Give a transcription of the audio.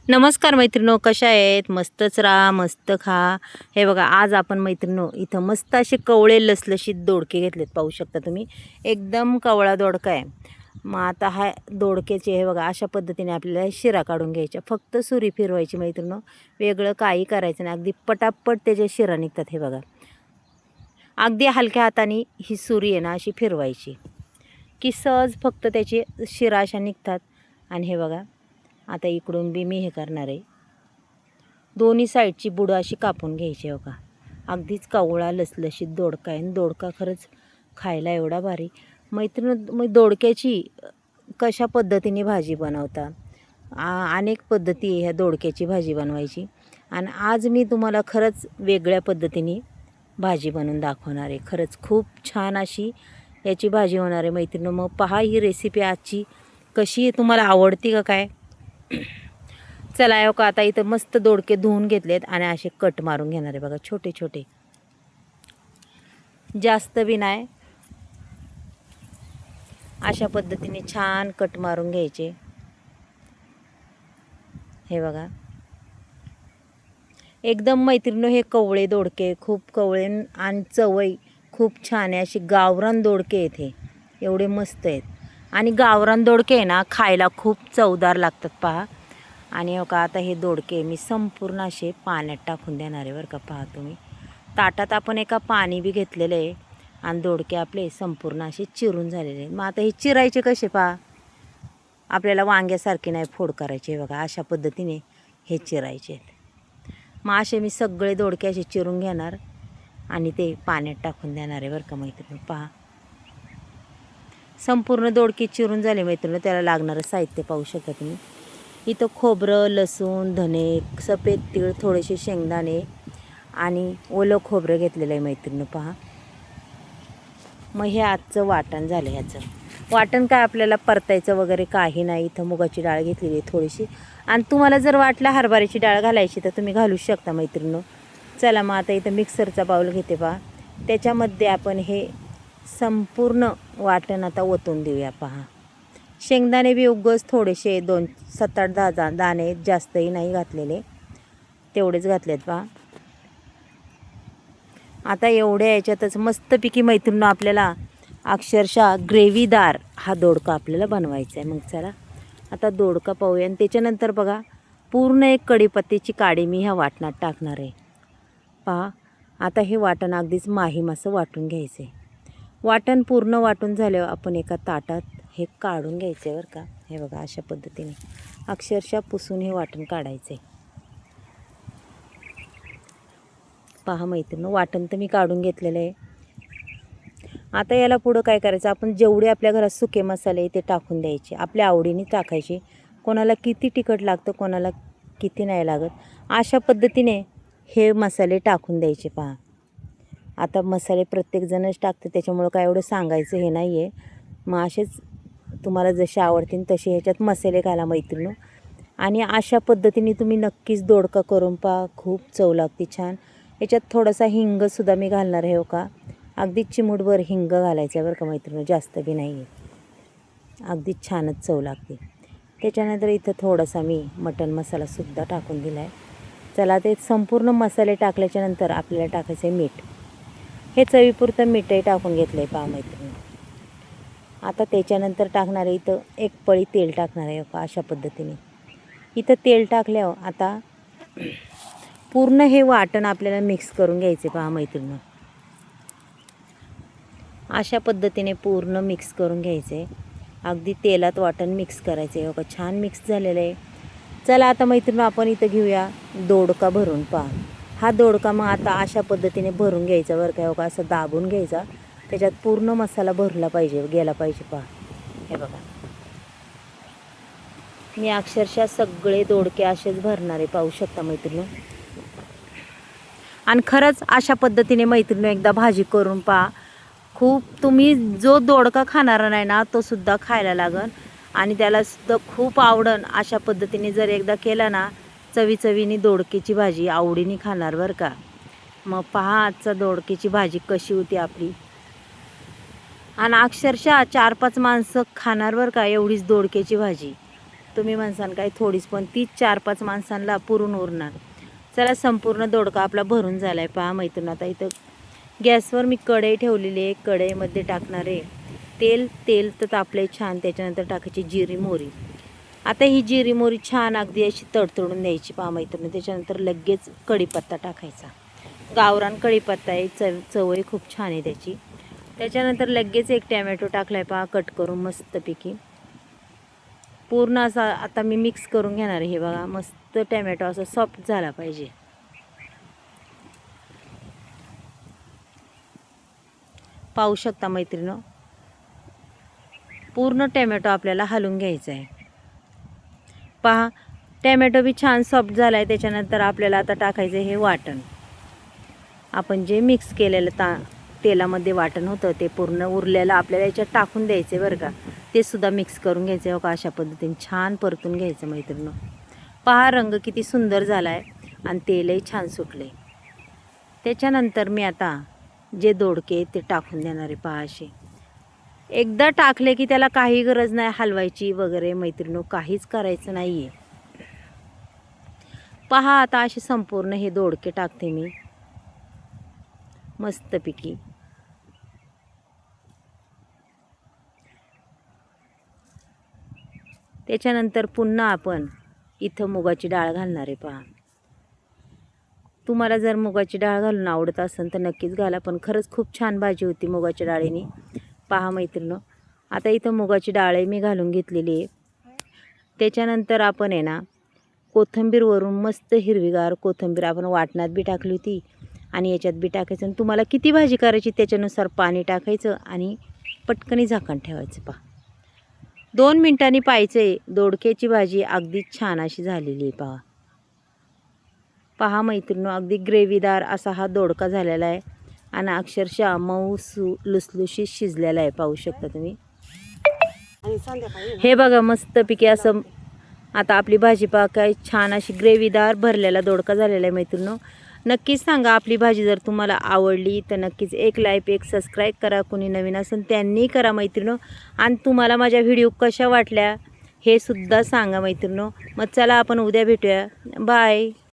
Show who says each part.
Speaker 1: नमस्कार मैत्रिणो, कशा आहेत? मस्तच राहा, मस्त खा. हे बघा, आज आपण मैत्रिणो इथं मस्त असे कवळे लसलशीत दोडके घेतलेत. पाहू शकता तुम्ही, एकदम कवळा दोडका आहे. मग आता हा दोडक्याचे हे बघा, अशा पद्धतीने आपल्याला शिरा काढून घ्यायच्या. फक्त सुरी फिरवायची मैत्रिणो, वेगळं काही करायचं नाही. अगदी पटापट त्याच्या शिरा निघतात. हे बघा, अगदी हलक्या हाताने ही सुरी आहे ना अशी फिरवायची की सहज फक्त त्याची शिरा अशा निघतात. आणि हे बघा, आता इकडून बी मी हे करणार आहे, दोन्ही साईडची बुडं अशी कापून घ्यायची. हो का, अगदीच कवळा लसलशीत दोडका आहे. आणि दोडका खरंच खायला एवढा भारी. मग दोडक्याची कशा पद्धतीने भाजी बनवता, अनेक पद्धती आहे ह्या दोडक्याची भाजी बनवायची. आणि आज मी तुम्हाला खरंच वेगळ्या पद्धतीने भाजी बनवून दाखवणार आहे. खरंच खूप छान अशी याची भाजी होणार आहे मैत्रिणी. मग पहा ही रेसिपी आजची कशी आहे, तुम्हाला आवडती का काय. चला हो का, आता इथं मस्त दोडके धुवून घेतलेत आणि असे कट मारून घेणार आहे. बघा, छोटे छोटे, जास्त बी नाही, अशा पद्धतीने छान कट मारून घ्यायचे. हे बघा, एकदम मैत्रिणी हे कवळे दोडके, खूप कवळे आणि चवई खूप छान आहे. अशी गावरान दोडके आहेत हे, एवढे मस्त आहेत. आणि गावरान दोडके आहे ना, खायला खूप चवदार लागतात पहा. आणि हो का, आता हे दोडके मी संपूर्ण असे पाण्यात टाकून देणार आहे बरं का. पहा तुम्ही, ताटात आपण एका पाणी बी घेतलेलं आहे आणि दोडके आपले संपूर्ण असे चिरून झालेले आहेत. मग आता हे चिरायचे कसे पहा, आपल्याला वांग्यासारखे नाही फोड करायचे. बघा, अशा पद्धतीने हे चिरायचे आहेत. मग असे मी सगळे दोडके असे चिरून घेणार आणि ते पाण्यात टाकून देणार आहे बरं का मैत्रिणी. पहा, संपूर्ण दोडके चिरून झाले मैत्रिणी. त्याला लागणारं साहित्य पाहू शकता तुम्ही. इथं खोबरं, लसूण, धने, सफेद तीळ, थोडेसे शेंगदाणे आणि ओलं खोबरं घेतलेलं आहे मैत्रिणी. पहा, मग हे आजचं वाटण झालं. ह्याचं वाटण काय आपल्याला परतायचं वगैरे काही नाही. इथं मुगाची डाळ घेतलेली आहे थोडीशी, आणि तुम्हाला जर वाटलं हरभऱ्याची डाळ घालायची तर तुम्ही घालू शकता मैत्रिणी. चला मग आता इथं मिक्सरचा बाऊल घेते पहा, त्याच्यामध्ये आपण हे संपूर्ण वाटण आता ओतून देऊया. पहा, शेंगदाणे बी उगाच थोडेसे 7-8-10 दाणे, जास्तही नाही घातलेले, तेवढेच घातलेत पहा. आता एवढ्या याच्यातच मस्तपैकी मैत्रिणी आपल्याला अक्षरशः ग्रेव्हीदार हा दोडका आपल्याला बनवायचा आहे. मग चला आता दोडका पाहूया. आणि त्याच्यानंतर बघा, पूर्ण एक कढीपत्त्याची काडी मी ह्या वाटणात टाकणार आहे. पहा, आता हे वाटण अगदीच माहीम असं वाटून घ्यायचं आहे. वाटण पूर्ण वाटून झाल्यावर आपण एका ताटात हे काढून घ्यायचं आहे बरं का. हे बघा, अशा पद्धतीने अक्षरशः पुसून हे वाटण काढायचं आहे. पहा मैत्रिणी, वाटण तर मी काढून घेतलेलं आहे. आता याला पुढं काय करायचं, आपण जेवढे आपल्या घरात सुके मसाले ते टाकून द्यायचे, आपल्या आवडीने टाकायचे. कोणाला किती तिखट लागतं, कोणाला किती नाही लागत, अशा पद्धतीने हे मसाले टाकून द्यायचे. पहा, आता मसाले प्रत्येकजणच टाकते, त्याच्यामुळं काय एवढं सांगायचं हे नाही आहे. मग असेच तुम्हाला जसे आवडतील तसे ह्याच्यात मसाले घाला मैत्रिणी. आणि अशा पद्धतीने तुम्ही नक्कीच दोडका करून पहा, खूप चव लागते छान. याच्यात थोडासा हिंगसुद्धा मी घालणार आहे. हो का, अगदी चिमूटभर हिंग घालायचं आहे बरं का मैत्रिणी, जास्त बी नाही आहे. अगदी छानच चव लागते. त्याच्यानंतर इथं थोडासा मी मटण मसालासुद्धा टाकून दिला आहे. चला, ते संपूर्ण मसाले टाकल्याच्यानंतर आपल्याला टाकायचं आहे मीठ. हे चवीपुरतं मीठही टाकून घेतलं आहे पहा मैत्रिणी. आता त्याच्यानंतर टाकणार आहे, इथं एक पळी तेल टाकणार आहे. का अशा पद्धतीने इथं तेल टाकल्यावर आता पूर्ण हे वाटण आपल्याला मिक्स करून घ्यायचे. पहा मैत्रिणी, अशा पद्धतीने पूर्ण मिक्स करून घ्यायचं आहे. अगदी तेलात वाटण मिक्स करायचं आहे. का छान मिक्स झालेलं आहे. चला आता मैत्रिणी, आपण इथं घेऊया दोडका भरून. पहा, हा दोडका मग आता अशा पद्धतीने भरून घ्यायचा बरं का. का असं दाबून घ्यायचा, त्याच्यात पूर्ण मसाला भरला पाहिजे, गेला पाहिजे. पहा, हे बघा, मी अक्षरशः सगळे दोडके असेच भरणारे, पाहू शकता मैत्रिणी. आणि खरंच अशा पद्धतीने मैत्रिणी एकदा भाजी करून पहा. खूप, तुम्ही जो दोडका खाणारा नाही ना तो सुद्धा खायला लागन आणि त्याला सुद्धा खूप आवडन. अशा पद्धतीने जर एकदा केला ना, चवीचवीने दोडक्याची भाजी आवडीने खाणार बरं का. मग पहा आजचा दोडक्याची भाजी कशी होती आपली. आणि अक्षरशः 4-5 माणसं खाणार बरं का, एवढीच दोडक्याची भाजी. तुम्ही म्हणसान काय थोडीच, पण ती 4-5 माणसांना पुरून उरणार. चला संपूर्ण दोडका आपला भरून झाला आहे पहा मैत्रीण. आता इथं गॅसवर मी कढई ठेवलेली आहे. कढईमध्ये टाकणार आहे तेल तर तापले छान. त्याच्यानंतर टाकायची जिरी मोहरी. आता ही जिरी मोहरी छान अगदी अशी तडतडून द्यायची पहा मैत्रीण. त्याच्यानंतर लगेच कढीपत्ता टाकायचा. गावरान कढीपत्ता आहे, चवही खूप छान आहे त्याची. त्याच्यानंतर लगेच एक टॅमॅटो टाकलाय पहा कट करून मस्तपैकी. पूर्ण असा आता मी मिक्स करून घेणार आहे. हे बघा मस्त टॅमॅटो असा सॉफ्ट झाला पाहिजे. पाहू शकता मैत्रिणी, पूर्ण टॅमॅटो आपल्याला हलवून घ्यायचा आहे. पहा टॅमॅटो बी छान सॉफ्ट झाला आहे. त्याच्यानंतर आपल्याला आता टाकायचं हे वाटण. आपण जे मिक्स केलेलं तेलामध्ये वाटण होतं ते पूर्ण उरलेलं आपल्याला याच्यात टाकून द्यायचं बरं का. ते सुद्धा मिक्स करून घ्यायचं का अशा पद्धतीने छान परतून घ्यायचं मैत्रिणी. पहा रंग किती सुंदर झाला आहे आणि तेलही छान सुटले. त्याच्यानंतर मी आता जे दोडके ते टाकून देणार आहे पहा असे. एकदा टाकले की त्याला काही गरज नाही हलवायची वगैरे मैत्रिणी, काहीच करायचं नाही आहे. पहा आता असे संपूर्ण हे दोडके टाकते मी मस्तपैकी. त्याच्यानंतर पुन्हा आपण इथं मुगाची डाळ घालणार आहे पहा. तुम्हाला जर मुगाची डाळ घालून आवडत असेल तर नक्कीच घाला, पण खरंच खूप छान भाजी होती मुगाच्या डाळीने. पहा मैत्रिणी, आता इथं मुगाची डाळही मी घालून घेतलेली आहे. त्याच्यानंतर आपण आहे ना कोथिंबीर वरून मस्त हिरवीगार कोथिंबीर आपण वाटणात बी टाकली होती आणि याच्यात बी टाकायचं. आणि तुम्हाला किती भाजी करायची त्याच्यानुसार पाणी टाकायचं आणि पटकनी झाकण ठेवायचं. पहा 2 मिनिटांनी पाहायचं दोडक्याची भाजी अगदी छान अशी झालेली आहे पहा. पहा मैत्रिणी, अगदी ग्रेव्हीदार असा हा दोडका झालेला आहे आणि अक्षरशः मऊ लुसलुशीत शिजलेला आहे. पाहू शकता तुम्ही. हे बघा मस्तपैकी असं आता आपली भाजी पहा काय छान अशी ग्रेव्हीदार भरलेला दोडका झालेला आहे मैत्रिणी. नक्कीच सांगा आपली भाजी जर तुम्हाला आवडली तर नक्कीच एक लाईक एक सबस्क्राईब करा. कुणी नवीन असेल त्यांनी करा मैत्रिणी. आणि तुम्हाला माझ्या व्हिडिओ कशा वाटल्या हे सुद्धा सांगा मैत्रिणी. मग चला आपण उद्या भेटूया. बाय.